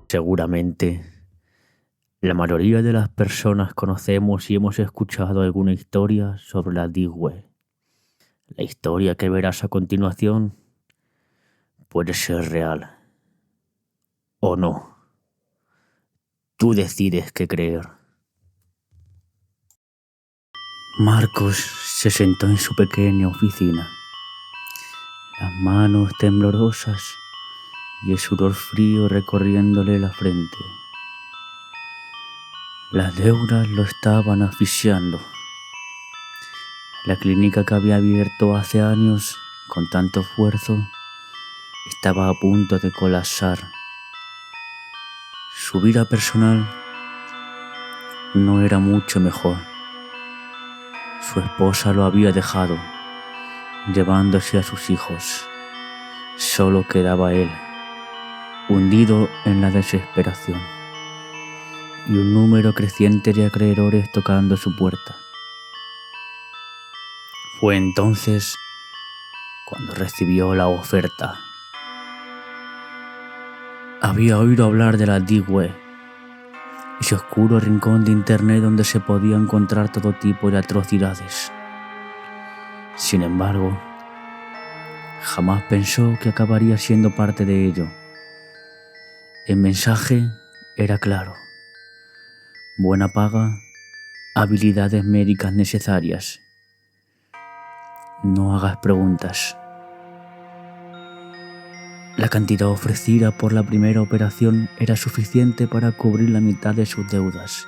Seguramente, la mayoría de las personas conocemos y hemos escuchado alguna historia sobre la Deep Web. La historia que verás a continuación puede ser real o no. Tú decides qué creer. Marcos se sentó en su pequeña oficina, las manos temblorosas y el sudor frío recorriéndole la frente. Las deudas lo estaban asfixiando. La clínica que había abierto hace años con tanto esfuerzo estaba a punto de colapsar. Su vida personal no era mucho mejor. Su esposa lo había dejado, llevándose a sus hijos. Solo quedaba él, hundido en la desesperación, y un número creciente de acreedores tocando su puerta. Fue entonces cuando recibió la oferta. Había oído hablar de la Deep Web, ese oscuro rincón de internet donde se podía encontrar todo tipo de atrocidades. Sin embargo, jamás pensó que acabaría siendo parte de ello. El mensaje era claro: buena paga, habilidades médicas necesarias. No hagas preguntas. La cantidad ofrecida por la primera operación era suficiente para cubrir la mitad de sus deudas.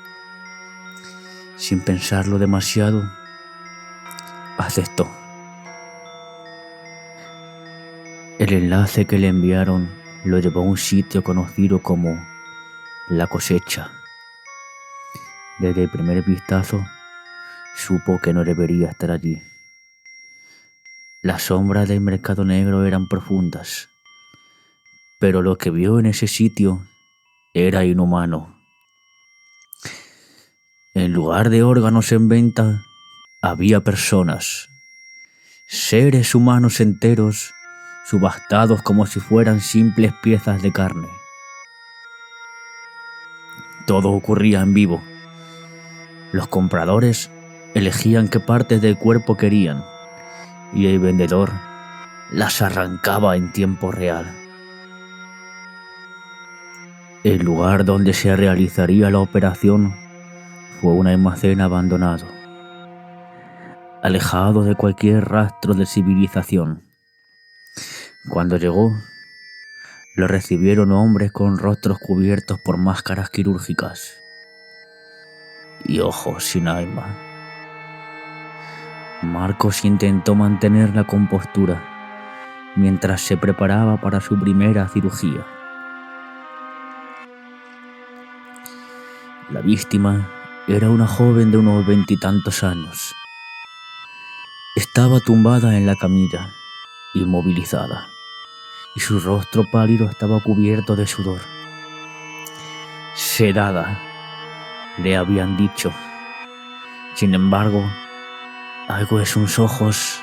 Sin pensarlo demasiado, aceptó. El enlace que le enviaron lo llevó a un sitio conocido como La Cosecha. Desde el primer vistazo, supo que no debería estar allí. Las sombras del mercado negro eran profundas, pero lo que vio en ese sitio era inhumano. En lugar de órganos en venta, había personas, seres humanos enteros, subastados como si fueran simples piezas de carne. Todo ocurría en vivo. Los compradores elegían qué partes del cuerpo querían y el vendedor las arrancaba en tiempo real. El lugar donde se realizaría la operación fue un almacén abandonado, alejado de cualquier rastro de civilización. Cuando llegó, lo recibieron hombres con rostros cubiertos por máscaras quirúrgicas y ojos sin alma. Marcos intentó mantener la compostura mientras se preparaba para su primera cirugía. La víctima era una joven de unos 20 y tantos años. Estaba tumbada en la camilla, inmovilizada, y su rostro pálido estaba cubierto de sudor. Sedada, le habían dicho. Sin embargo, algo en sus ojos,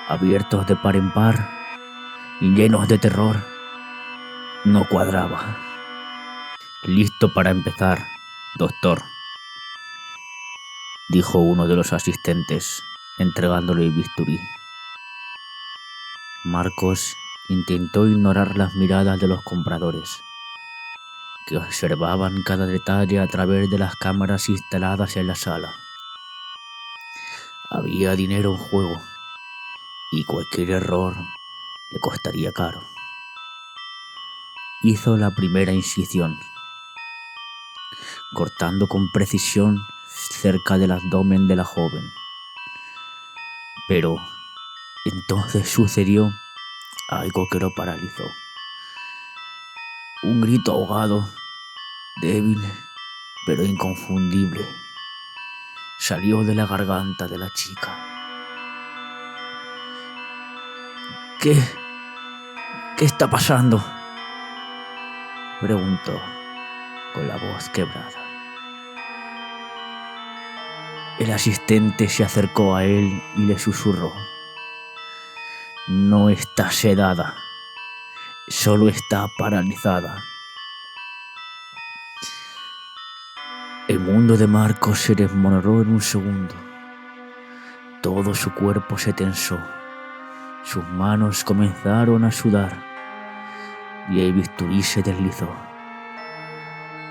abiertos de par en par y llenos de terror, no cuadraba. «Listo para empezar, doctor», dijo uno de los asistentes, entregándole el bisturí. Marcos intentó ignorar las miradas de los compradores, que observaban cada detalle a través de las cámaras instaladas en la sala. Había dinero en juego y cualquier error le costaría caro. Hizo la primera incisión, cortando con precisión cerca del abdomen de la joven. Pero entonces sucedió algo que lo paralizó. Un grito ahogado, débil pero inconfundible, salió de la garganta de la chica. ¿Qué está pasando?», preguntó con la voz quebrada. El asistente se acercó a él y le susurró: no está sedada, solo está paralizada. El mundo de Marcos se desmoronó en un segundo. Todo su cuerpo se tensó, sus manos comenzaron a sudar y el bisturí se deslizó,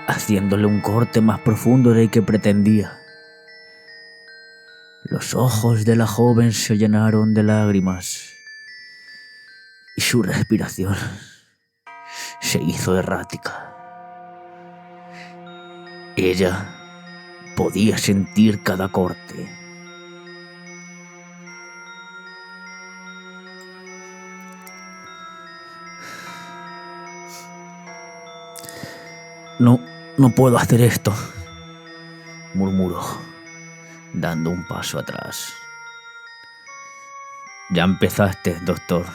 haciéndole un corte más profundo del que pretendía. Los ojos de la joven se llenaron de lágrimas y su respiración se hizo errática. Ella podía sentir cada corte. No puedo hacer esto, murmuró, dando un paso atrás. Ya empezaste, doctor.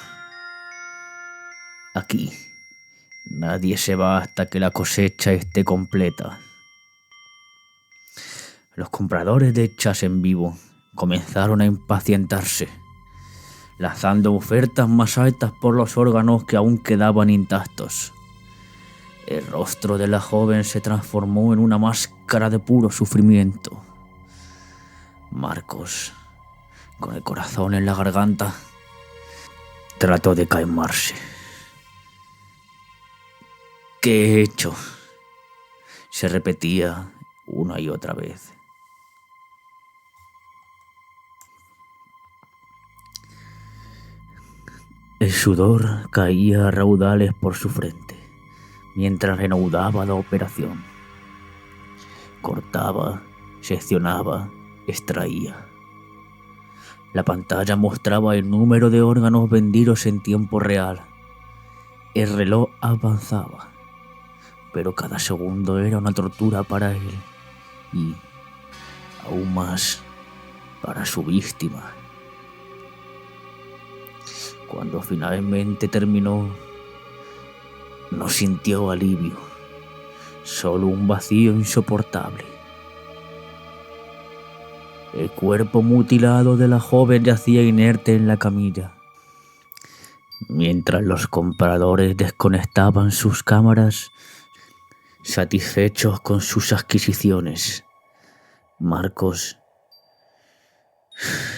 Aquí nadie se va hasta que la cosecha esté completa. Los compradores de hechas en vivo comenzaron a impacientarse, lanzando ofertas más altas por los órganos que aún quedaban intactos. El rostro de la joven se transformó en una máscara de puro sufrimiento. Marcos, con el corazón en la garganta, trató de calmarse. ¿Qué he hecho?, se repetía una y otra vez. El sudor caía a raudales por su frente mientras reanudaba la operación. Cortaba, seccionaba, extraía. La pantalla mostraba el número de órganos vendidos en tiempo real. El reloj avanzaba, pero cada segundo era una tortura para él y, aún más, para su víctima. Cuando finalmente terminó, no sintió alivio, solo un vacío insoportable. El cuerpo mutilado de la joven yacía inerte en la camilla. Mientras los compradores desconectaban sus cámaras, satisfechos con sus adquisiciones, Marcos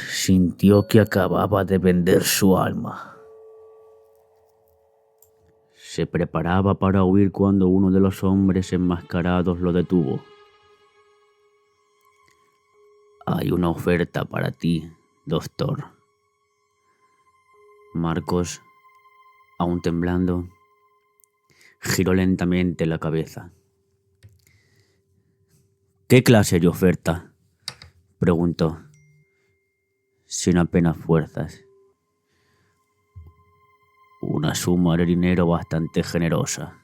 sintió que acababa de vender su alma. Se preparaba para huir cuando uno de los hombres enmascarados lo detuvo. Hay una oferta para ti, doctor. Marcos, aún temblando, giró lentamente la cabeza. ¿Qué clase de oferta?, preguntó, sin apenas fuerzas. Una suma de dinero bastante generosa,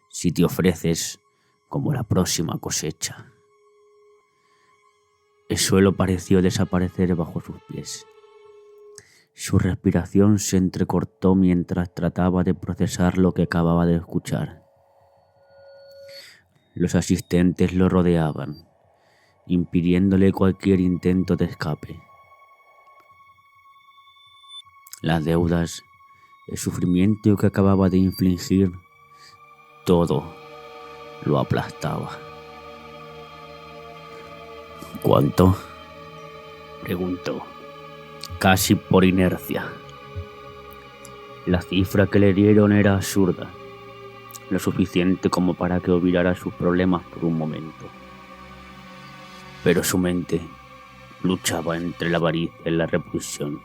si te ofreces como la próxima cosecha. El suelo pareció desaparecer bajo sus pies. Su respiración se entrecortó mientras trataba de procesar lo que acababa de escuchar. Los asistentes lo rodeaban, impidiéndole cualquier intento de escape. Las deudas, el sufrimiento que acababa de infligir, todo lo aplastaba. ¿Cuánto?, preguntó, casi por inercia. La cifra que le dieron era absurda, lo suficiente como para que olvidara sus problemas por un momento. Pero su mente luchaba entre la avaricia y la repulsión.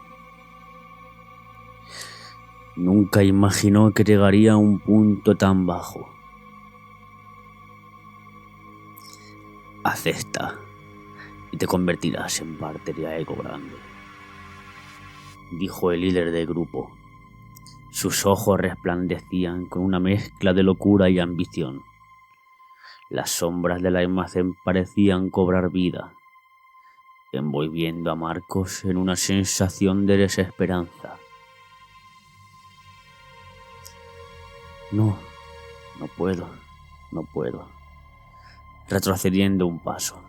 Nunca imaginó que llegaría a un punto tan bajo. Acepta y te convertirás en parte de algo grande, dijo el líder del grupo. Sus ojos resplandecían con una mezcla de locura y ambición. Las sombras del almacén parecían cobrar vida, envolviendo a Marcos en una sensación de desesperanza. No puedo, retrocediendo un paso.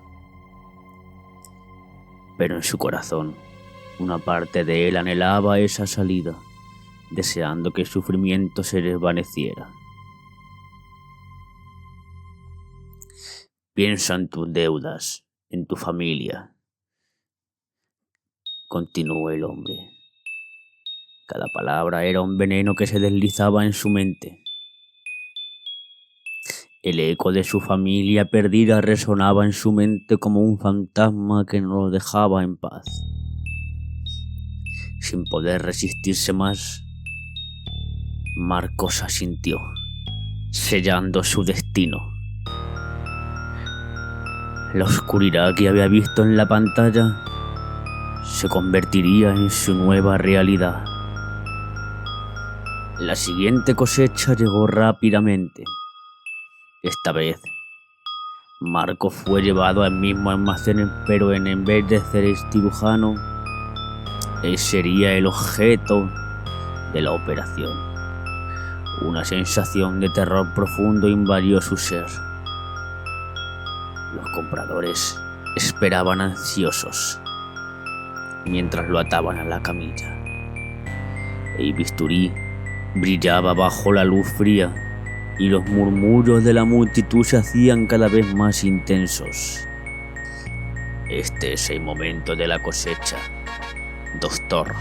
Pero en su corazón, una parte de él anhelaba esa salida, deseando que el sufrimiento se desvaneciera. Piensa en tus deudas, en tu familia, continuó el hombre. Cada palabra era un veneno que se deslizaba en su mente. El eco de su familia perdida resonaba en su mente como un fantasma que no lo dejaba en paz. Sin poder resistirse más, Marcos asintió, sellando su destino. La oscuridad que había visto en la pantalla se convertiría en su nueva realidad. La siguiente cosecha llegó rápidamente. Esta vez, Marcos fue llevado al mismo almacén, pero en vez de ser el cirujano, él sería el objeto de la operación. Una sensación de terror profundo invadió su ser. Los compradores esperaban ansiosos mientras lo ataban a la camilla. El bisturí brillaba bajo la luz fría y los murmullos de la multitud se hacían cada vez más intensos. Este es el momento de la cosecha, doctor,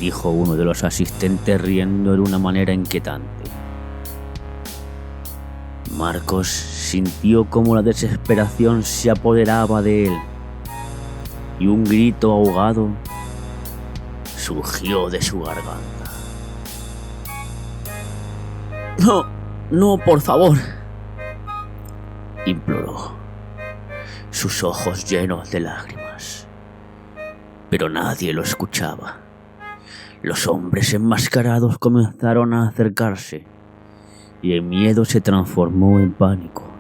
dijo uno de los asistentes riendo de una manera inquietante. Marcos sintió como la desesperación se apoderaba de él y un grito ahogado surgió de su garganta. No, no, por favor, imploró, sus ojos llenos de lágrimas. Pero nadie lo escuchaba. Los hombres enmascarados comenzaron a acercarse y el miedo se transformó en pánico.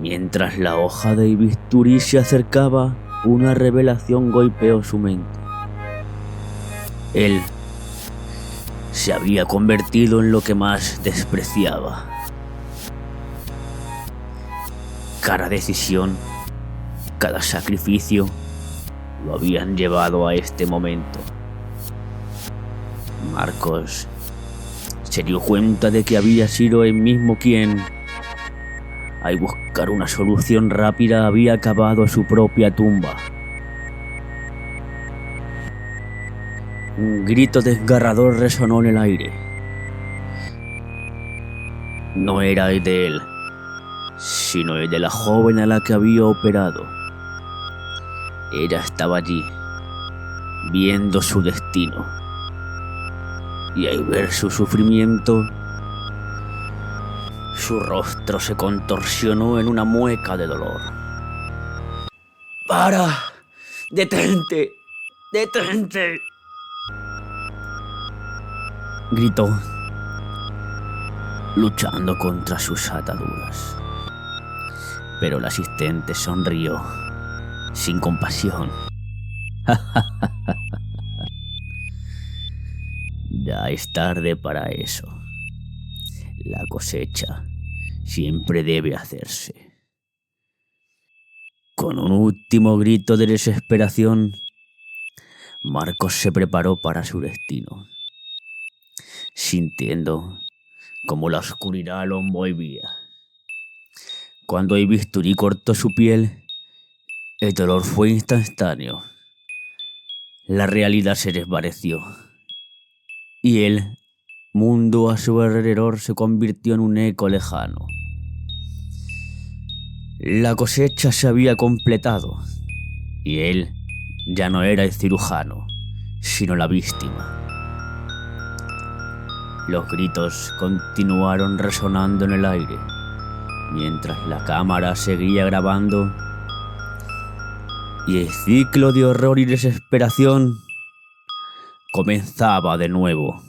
Mientras la hoja de bisturí se acercaba, una revelación golpeó su mente. Él se había convertido en lo que más despreciaba. Cada decisión, cada sacrificio lo habían llevado a este momento. Marcos se dio cuenta de que había sido él mismo quien, al buscar una solución rápida, había cavado su propia tumba. Un grito desgarrador resonó en el aire. No era el de él, sino el de la joven a la que había operado. Ella estaba allí, viendo su destino, y al ver su sufrimiento, su rostro se contorsionó en una mueca de dolor. ¡Para! ¡Detente! ¡Detente!, gritó, luchando contra sus ataduras. Pero el asistente sonrió, sin compasión. Ya es tarde para eso. La cosecha siempre debe hacerse. Con un último grito de desesperación, Marcos se preparó para su destino, sintiendo como la oscuridad lo envolvía. Cuando el bisturí cortó su piel, el dolor fue instantáneo. La realidad se desvaneció y el mundo a su alrededor se convirtió en un eco lejano. La cosecha se había completado y él ya no era el cirujano, sino la víctima. Los gritos continuaron resonando en el aire mientras la cámara seguía grabando, y el ciclo de horror y desesperación comenzaba de nuevo.